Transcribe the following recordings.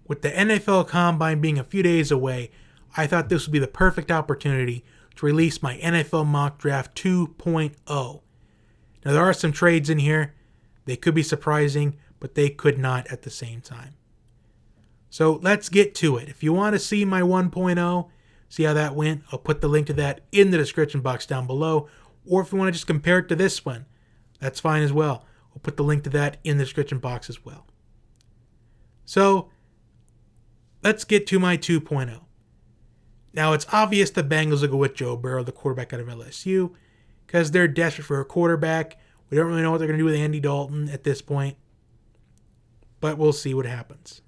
With the NFL Combine being a few days away, I thought this would be the perfect opportunity to release my NFL Mock Draft 2.0. Now, there are some trades in here. They could be surprising, but they could not at the same time. So let's get to it. If you want to see my 1.0, see how that went, I'll put the link to that in the description box down below. Or if you want to just compare it to this one, that's fine as well. I'll put the link to that in the description box as well. So let's get to my 2.0. Now, it's obvious the Bengals will go with Joe Burrow, the quarterback out of LSU, because they're desperate for a quarterback. We don't really know what they're going to do with Andy Dalton at this point, but we'll see what happens.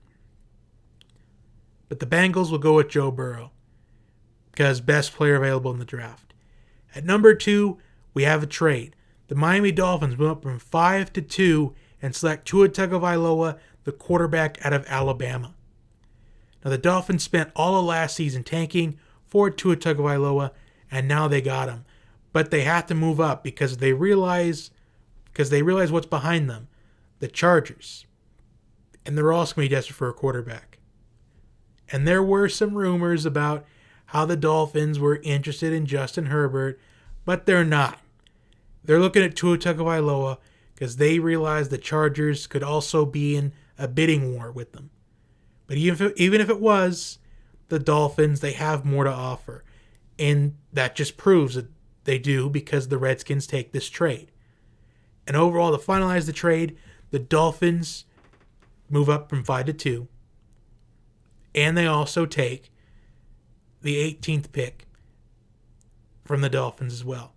But the Bengals will go with Joe Burrow because best player available in the draft. At number 2, we have a trade. The Miami Dolphins went up from 5 to 2 and select Tua Tagovailoa, the quarterback out of Alabama. Now, the Dolphins spent all of last season tanking for Tua Tagovailoa, and now they got him. But they have to move up because they realize what's behind them, the Chargers. And they're also going to be desperate for a quarterback. And there were some rumors about how the Dolphins were interested in Justin Herbert, but they're not. They're looking at Tua Tagovailoa because they realize the Chargers could also be in a bidding war with them. But even if it was the Dolphins, they have more to offer. And that just proves that they do because the Redskins take this trade. And overall, to finalize the trade, the Dolphins move up from 5 to 2. And they also take the 18th pick from the Dolphins as well.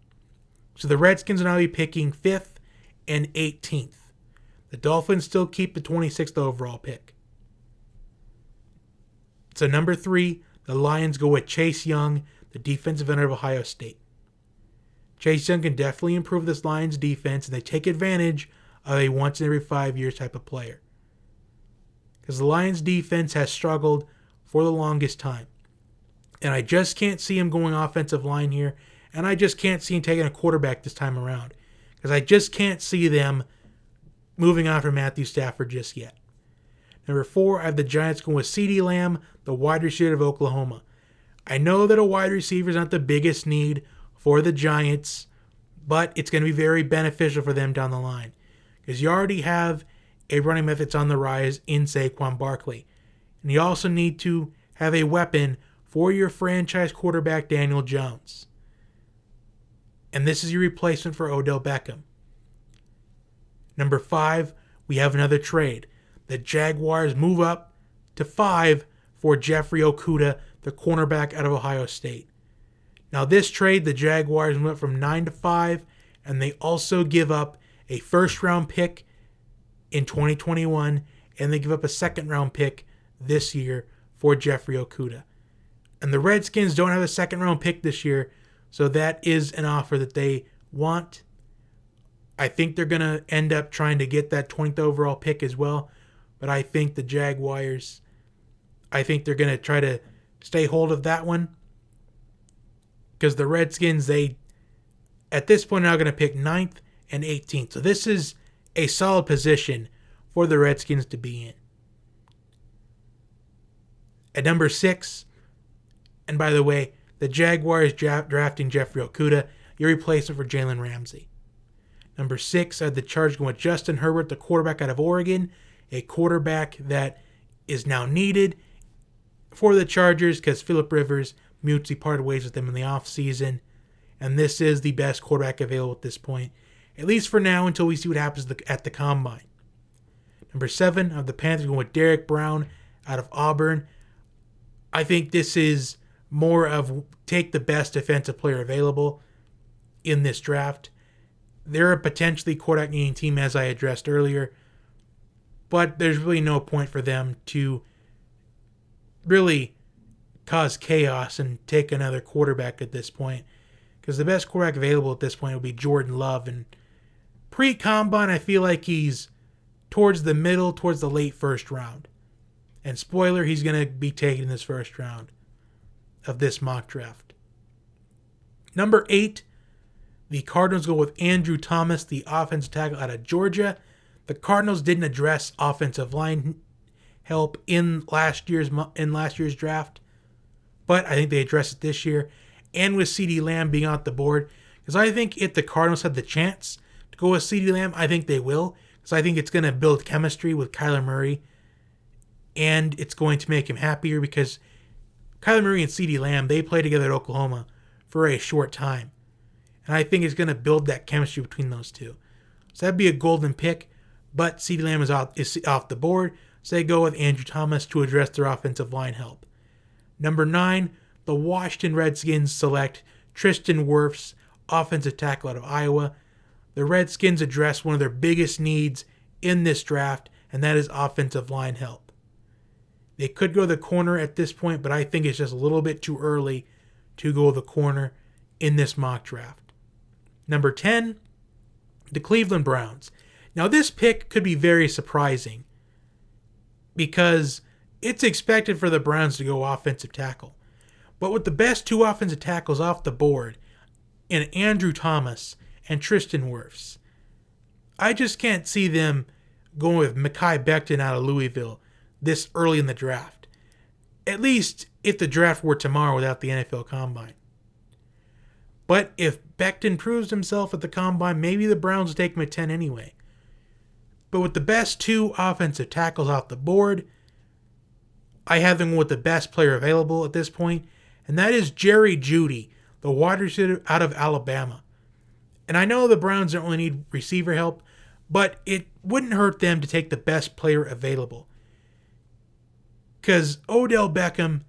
So the Redskins will now be picking 5th and 18th. The Dolphins still keep the 26th overall pick. So number 3, the Lions go with Chase Young, the defensive end of Ohio State. Chase Young can definitely improve this Lions defense, and they take advantage of a once in every 5 years type of player. Because the Lions defense has struggled for the longest time. And I just can't see him going offensive line here, and I just can't see him taking a quarterback this time around. Because I just can't see them moving on from Matthew Stafford just yet. Number 4, I have the Giants going with CeeDee Lamb, the wide receiver of Oklahoma. I know that a wide receiver is not the biggest need for the Giants, but it's going to be very beneficial for them down the line. Because you already have a running back that's on the rise in Saquon Barkley. And you also need to have a weapon for your franchise quarterback, Daniel Jones. And this is your replacement for Odell Beckham. Number 5, we have another trade. The Jaguars move up to 5 for Jeffrey Okudah, the cornerback out of Ohio State. Now this trade, the Jaguars went from 9 to 5, and they also give up a first-round pick in 2021, and they give up a second-round pick this year for Jeffrey Okudah. And the Redskins don't have a second-round pick this year, so that is an offer that they want. I think they're going to end up trying to get that 20th overall pick as well, but I think the Jaguars, they're going to try to stay hold of that one. Because the Redskins, they, at this point, are now going to pick 9th and 18th. So this is a solid position for the Redskins to be in. At number 6, and by the way, the Jaguars drafting Jeffrey Okudah, your replacement for Jalen Ramsey. Number 6, I had the Chargers going with Justin Herbert, the quarterback out of Oregon, a quarterback that is now needed for the Chargers because Phillip Rivers mutually parted ways with them in the offseason. And this is the best quarterback available at this point, at least for now until we see what happens at the Combine. Number 7, of the Panthers going with Derek Brown out of Auburn. I think this is more of take the best defensive player available in this draft. They're a potentially quarterback needing team, as I addressed earlier, but there's really no point for them to really cause chaos and take another quarterback at this point, because the best quarterback available at this point will be Jordan Love, and pre-Combine I feel like he's towards the late first round. And spoiler, he's going to be taken in this first round of this mock draft. Number 8, the Cardinals go with Andrew Thomas, the offensive tackle out of Georgia. The Cardinals didn't address offensive line help in last year's draft, but I think they addressed it this year. And with CeeDee Lamb being off the board, because I think if the Cardinals had the chance to go with CeeDee Lamb, I think they will, because I think it's going to build chemistry with Kyler Murray, and it's going to make him happier because Kyler Murray and CeeDee Lamb, they played together at Oklahoma for a short time. And I think it's going to build that chemistry between those two. So that'd be a golden pick, but CeeDee Lamb is off the board, so they go with Andrew Thomas to address their offensive line help. Number 9, the Washington Redskins select Tristan Wharfs, offensive tackle out of Iowa. The Redskins address one of their biggest needs in this draft, and that is offensive line help. They could go the corner at this point, but I think it's just a little bit too early to go the corner in this mock draft. Number 10, the Cleveland Browns. Now this pick could be very surprising because it's expected for the Browns to go offensive tackle. But with the best 2 offensive tackles off the board in Andrew Thomas and Tristan Wirfs, I just can't see them going with Mekhi Becton out of Louisville this early in the draft. At least if the draft were tomorrow without the NFL Combine. But if Becton proves himself at the Combine, maybe the Browns will take him at 10 anyway. But with the best 2 offensive tackles off the board, I have them with the best player available at this point, and that is Jerry Jeudy, the wide receiver out of Alabama. And I know the Browns don't really need receiver help, but it wouldn't hurt them to take the best player available. Because Odell Beckham,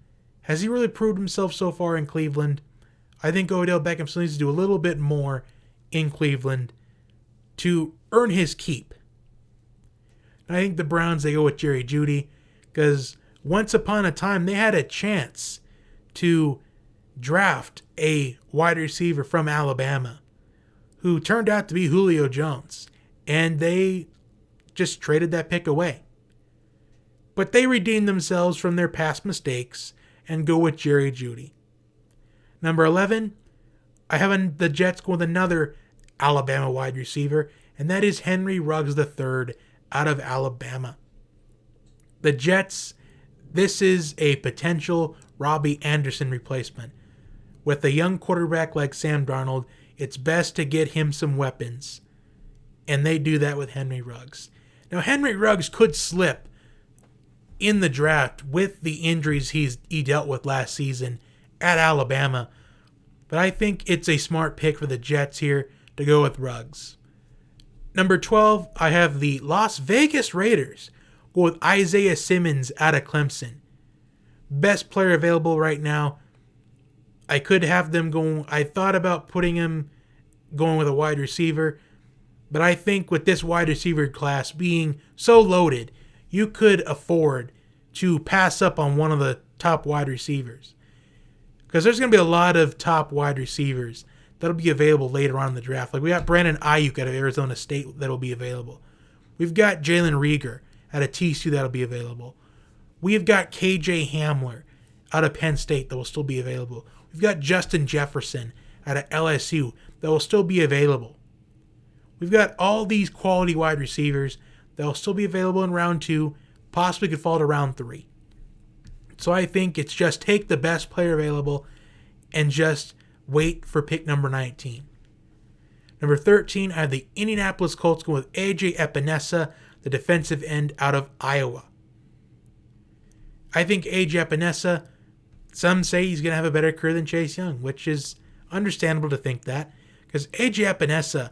has he really proved himself so far in Cleveland? I think Odell Beckham still needs to do a little bit more in Cleveland to earn his keep. And I think the Browns, they go with Jerry Jeudy because once upon a time they had a chance to draft a wide receiver from Alabama who turned out to be Julio Jones, and they just traded that pick away. But they redeemed themselves from their past mistakes and go with Jerry Jeudy. Number 11, I have the Jets go with another Alabama wide receiver, and that is Henry Ruggs III out of Alabama. The Jets, this is a potential Robbie Anderson replacement. With a young quarterback like Sam Darnold, it's best to get him some weapons, and they do that with Henry Ruggs. Now, Henry Ruggs could slip in the draft with the injuries he dealt with last season at Alabama, but I think it's a smart pick for the Jets here to go with Ruggs. Number 12, I have the Las Vegas Raiders go with Isaiah Simmons out of Clemson. Best player available right now. I could have them going. I thought about putting him going with a wide receiver, but I think with this wide receiver class being so loaded, you could afford to pass up on one of the top wide receivers. Because there's going to be a lot of top wide receivers that'll be available later on in the draft. Like we got Brandon Ayuk out of Arizona State that'll be available. We've got Jalen Reagor out of TCU that'll be available. We've got KJ Hamler out of Penn State that will still be available. We've got Justin Jefferson out of LSU that will still be available. We've got all these quality wide receivers that will still be available in round 2, possibly could fall to round 3. So I think it's just take the best player available and just wait for pick number 19. Number 13, I have the Indianapolis Colts going with A.J. Epinesa, the defensive end out of Iowa. I think A.J. Epinesa, some say he's going to have a better career than Chase Young, which is understandable to think that. Because A.J. Epinesa,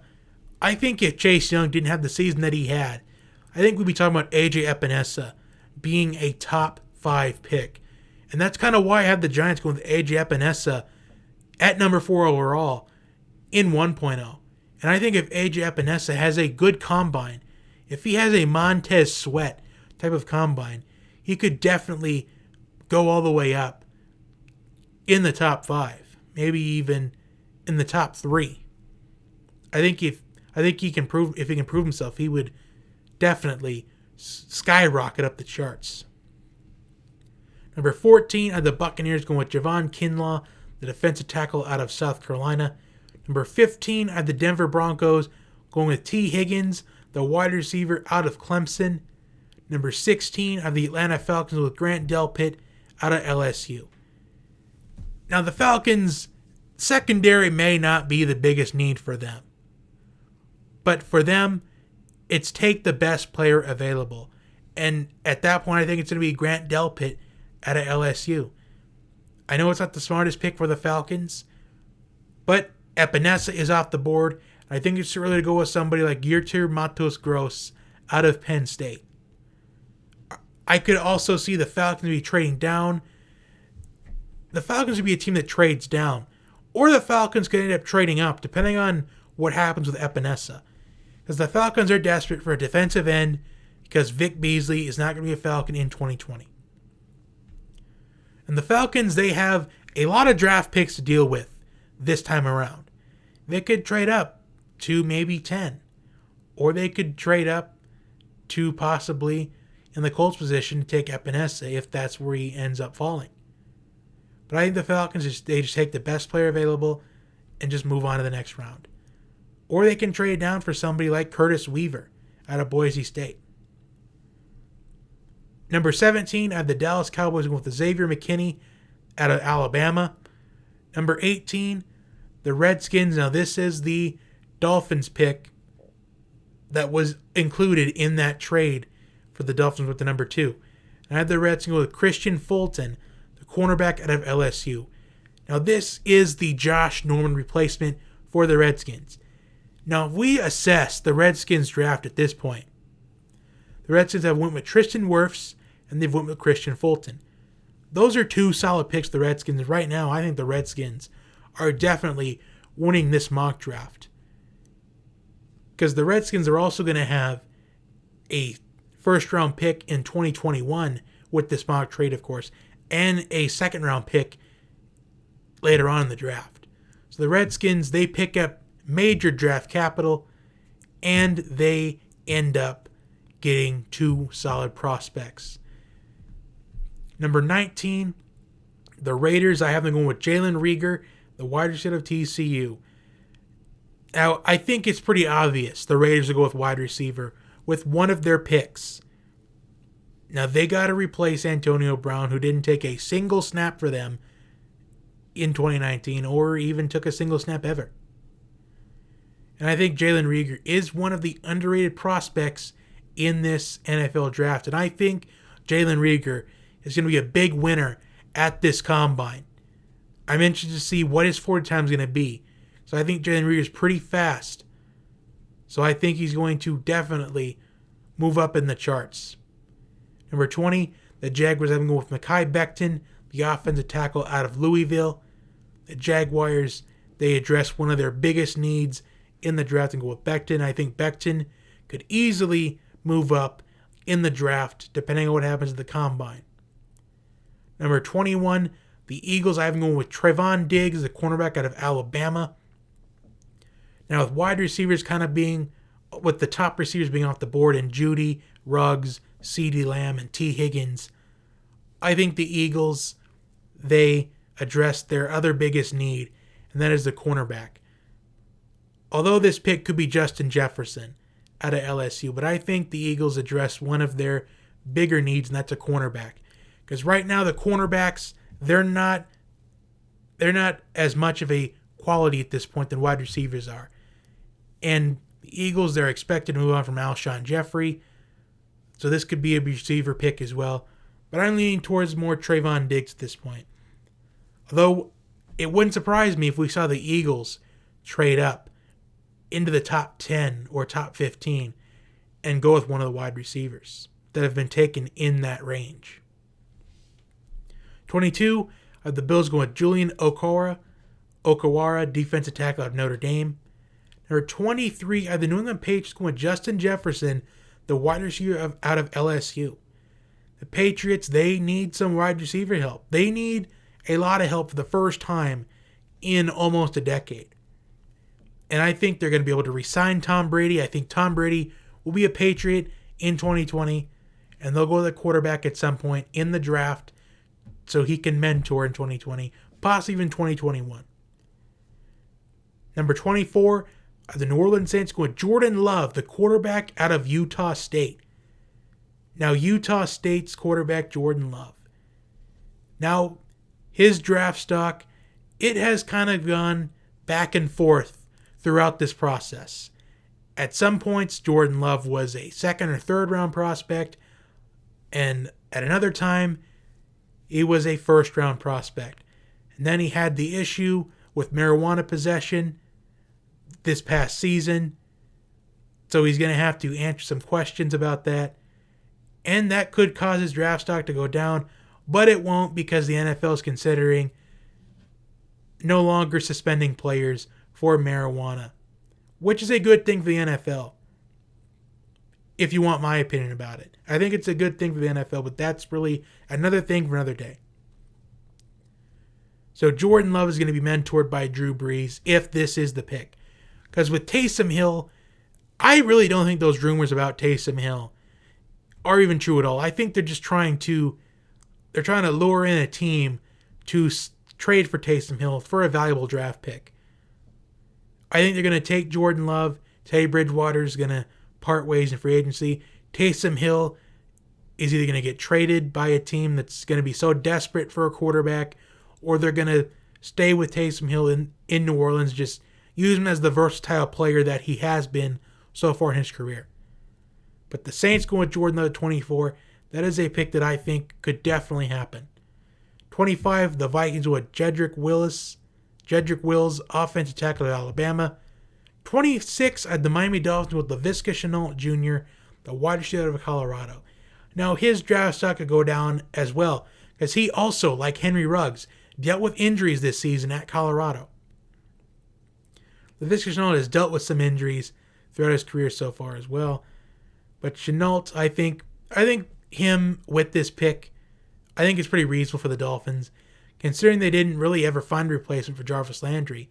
I think if Chase Young didn't have the season that he had, I think we'd be talking about A.J. Epinesa being a top 5 pick. And that's kind of why I have the Giants going with A.J. Epinesa at number 4 overall in 1.0. And I think if A.J. Epinesa has a good combine, if he has a Montez Sweat type of combine, he could definitely go all the way up in the top 5, maybe even in the top 3. I think if he can prove himself, he would definitely skyrocket up the charts. Number 14 are the Buccaneers going with Javon Kinlaw, the defensive tackle out of South Carolina. Number 15 are the Denver Broncos going with T. Higgins, the wide receiver out of Clemson. Number 16 are the Atlanta Falcons with Grant Delpit out of LSU. Now, the Falcons' secondary may not be the biggest need for them. But for them, it's take the best player available. And at that point, I think it's going to be Grant Delpit out of LSU. I know it's not the smartest pick for the Falcons, but Epinesa is off the board. I think it's too early to go with somebody like Yetur Matos-Gross out of Penn State. I could also see the Falcons be trading down. The Falcons would be a team that trades down. Or the Falcons could end up trading up, depending on what happens with Epinesa. Because the Falcons are desperate for a defensive end, because Vic Beasley is not going to be a Falcon in 2020. And the Falcons, they have a lot of draft picks to deal with this time around. They could trade up to maybe 10. Or they could trade up to possibly in the Colts position to take Epinesa if that's where he ends up falling. But I think the Falcons, they just take the best player available and just move on to the next round. Or they can trade down for somebody like Curtis Weaver out of Boise State. Number 17, I have the Dallas Cowboys with Xavier McKinney out of Alabama. Number 18, the Redskins. Now, this is the Dolphins pick that was included in that trade for the Dolphins with the number 2. And I have the Redskins with Christian Fulton, the cornerback out of LSU. Now, this is the Josh Norman replacement for the Redskins. Now, if we assess the Redskins draft at this point, the Redskins have went with Tristan Wharfs and they've went with Christian Fulton. Those are 2 solid picks for the Redskins. Right now, I think the Redskins are definitely winning this mock draft. Because the Redskins are also going to have a first-round pick in 2021 with this mock trade, of course, and a second-round pick later on in the draft. So the Redskins, they pick up major draft capital, and they end up getting 2 solid prospects. Number 19, the Raiders. I have them going with Jalen Reagor, the wide receiver of TCU. Now, I think it's pretty obvious the Raiders will go with wide receiver with one of their picks. Now, they got to replace Antonio Brown, who didn't take a single snap for them in 2019 or even took a single snap ever. And I think Jalen Reagor is one of the underrated prospects in this NFL draft. And I think Jalen Reagor is going to be a big winner at this combine. I'm interested to see what his 40 time is going to be. So I think Jalen Reagor is pretty fast. So I think he's going to definitely move up in the charts. Number 20, the Jaguars have been going with Mekhi Becton, the offensive tackle out of Louisville. The Jaguars, they address one of their biggest needs in the draft and go with Becton. I think Becton could easily move up in the draft depending on what happens at the combine. Number 21, the Eagles, I have them going with Trevon Diggs, the cornerback out of Alabama. Now, with wide receivers kind of being, with the top receivers being off the board in Judy, Ruggs, CeeDee Lamb, and T. Higgins, I think the Eagles, they address their other biggest need, and that is the cornerback. Although this pick could be Justin Jefferson out of LSU, but I think the Eagles address one of their bigger needs, and that's a cornerback. Because right now the cornerbacks, they're not as much of a quality at this point than wide receivers are. And the Eagles, they're expected to move on from Alshon Jeffrey. So this could be a receiver pick as well. But I'm leaning towards more Trevon Diggs at this point. Although it wouldn't surprise me if we saw the Eagles trade up into the top 10 or top 15 and go with one of the wide receivers that have been taken in that range. 22, the Bills going with Julian Okawara, defensive tackle out of Notre Dame. Number 23, the New England Patriots going with Justin Jefferson, the wide receiver out of LSU. The Patriots, they need some wide receiver help. They need a lot of help for the first time in almost a decade. And I think they're going to be able to re-sign Tom Brady. I think Tom Brady will be a Patriot in 2020, and they'll go to the quarterback at some point in the draft so he can mentor in 2020, possibly even 2021. Number 24, the New Orleans Saints go with Jordan Love, the quarterback out of Utah State. Now, Utah State's quarterback Jordan Love. Now, his draft stock, it has kind of gone back and forth throughout this process. At some points, Jordan Love was a second or third round prospect, and at another time, he was a first round prospect. And then he had the issue with marijuana possession this past season, so he's going to have to answer some questions about that. And that could cause his draft stock to go down, but it won't, because the NFL is considering no longer suspending players for marijuana, which is a good thing for the NFL, if you want my opinion about it. I think it's a good thing for the NFL, but that's really another thing for another day. So Jordan Love is going to be mentored by Drew Brees if this is the pick. Because with Taysom Hill, I really don't think those rumors about Taysom Hill are even true at all. I think they're just trying to lure in a team to trade for Taysom Hill for a valuable draft pick. I think they're going to take Jordan Love. Teddy Bridgewater is going to part ways in free agency. Taysom Hill is either going to get traded by a team that's going to be so desperate for a quarterback, or they're going to stay with Taysom Hill in New Orleans, just use him as the versatile player that he has been so far in his career. But the Saints going with Jordan Love at 24, that is a pick that I think could definitely happen. 25, the Vikings with Jedrick Wills, offensive tackle at Alabama. 26, at the Miami Dolphins with Laviska Shenault Jr., the wide receiver out of Colorado. Now, his draft stock could go down as well, because he also, like Henry Ruggs, dealt with injuries this season at Colorado. Laviska Shenault has dealt with some injuries throughout his career so far as well. But Shenault, I think him with this pick, I think it's pretty reasonable for the Dolphins, considering they didn't really ever find a replacement for Jarvis Landry.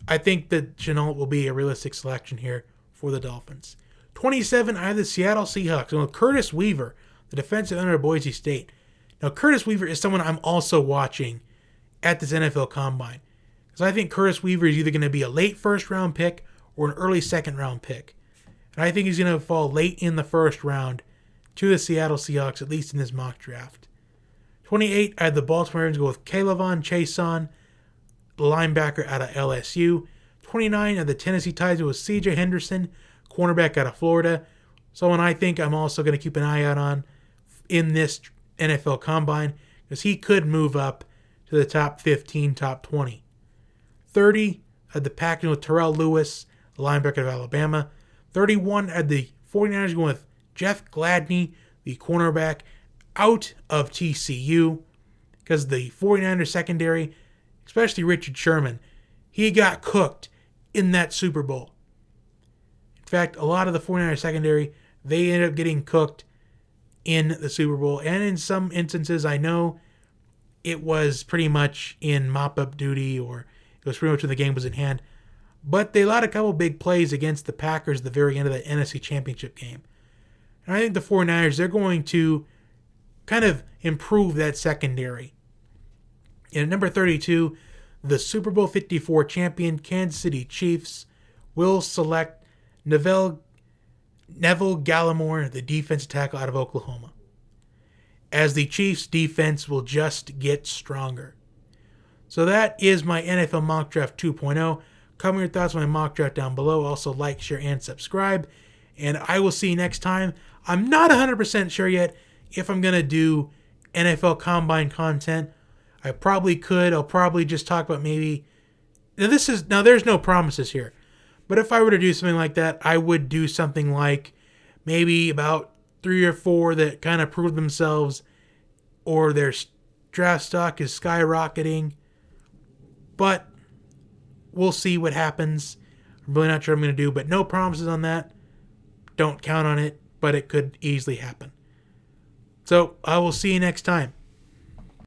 I think that Shenault will be a realistic selection here for the Dolphins. 27, I have the Seattle Seahawks, and with Curtis Weaver, the defensive end of Boise State. Now, Curtis Weaver is someone I'm also watching at this NFL Combine, because I think Curtis Weaver is either going to be a late first-round pick or an early second-round pick. And I think he's going to fall late in the first round to the Seattle Seahawks, at least in this mock draft. 28, I had the Baltimore Ravens go with Kayvon Chason, the linebacker out of LSU. 29, I had the Tennessee Titans with C.J. Henderson, cornerback out of Florida. Someone I think I'm also going to keep an eye out on in this NFL Combine, because he could move up to the top 15, top 20. 30, I had the Packers with Terrell Lewis, the linebacker of Alabama. 31, I had the 49ers going with Jeff Gladney, the cornerback out of TCU, because the 49ers secondary, especially Richard Sherman, he got cooked in that Super Bowl. In fact, a lot of the 49ers secondary, they ended up getting cooked in the Super Bowl. And in some instances, I know it was pretty much in mop-up duty, or it was pretty much when the game was in hand. But they allowed a couple big plays against the Packers at the very end of that NFC Championship game. And I think the 49ers, they're going to kind of improve that secondary. And at number 32, the Super Bowl 54 champion Kansas City Chiefs will select Neville Gallimore, the defensive tackle out of Oklahoma, as the Chiefs' defense will just get stronger. So that is my NFL Mock Draft 2.0. Comment your thoughts on my mock draft down below. Also like, share, and subscribe. And I will see you next time. I'm not 100% sure yet if I'm going to do NFL Combine content. I probably could. I'll probably just talk about maybe... Now there's no promises here. But if I were to do something like that, I would do something like maybe about 3 or 4 that kind of prove themselves, or their draft stock is skyrocketing. But we'll see what happens. I'm really not sure what I'm going to do, but no promises on that. Don't count on it, but it could easily happen. So I will see you next time.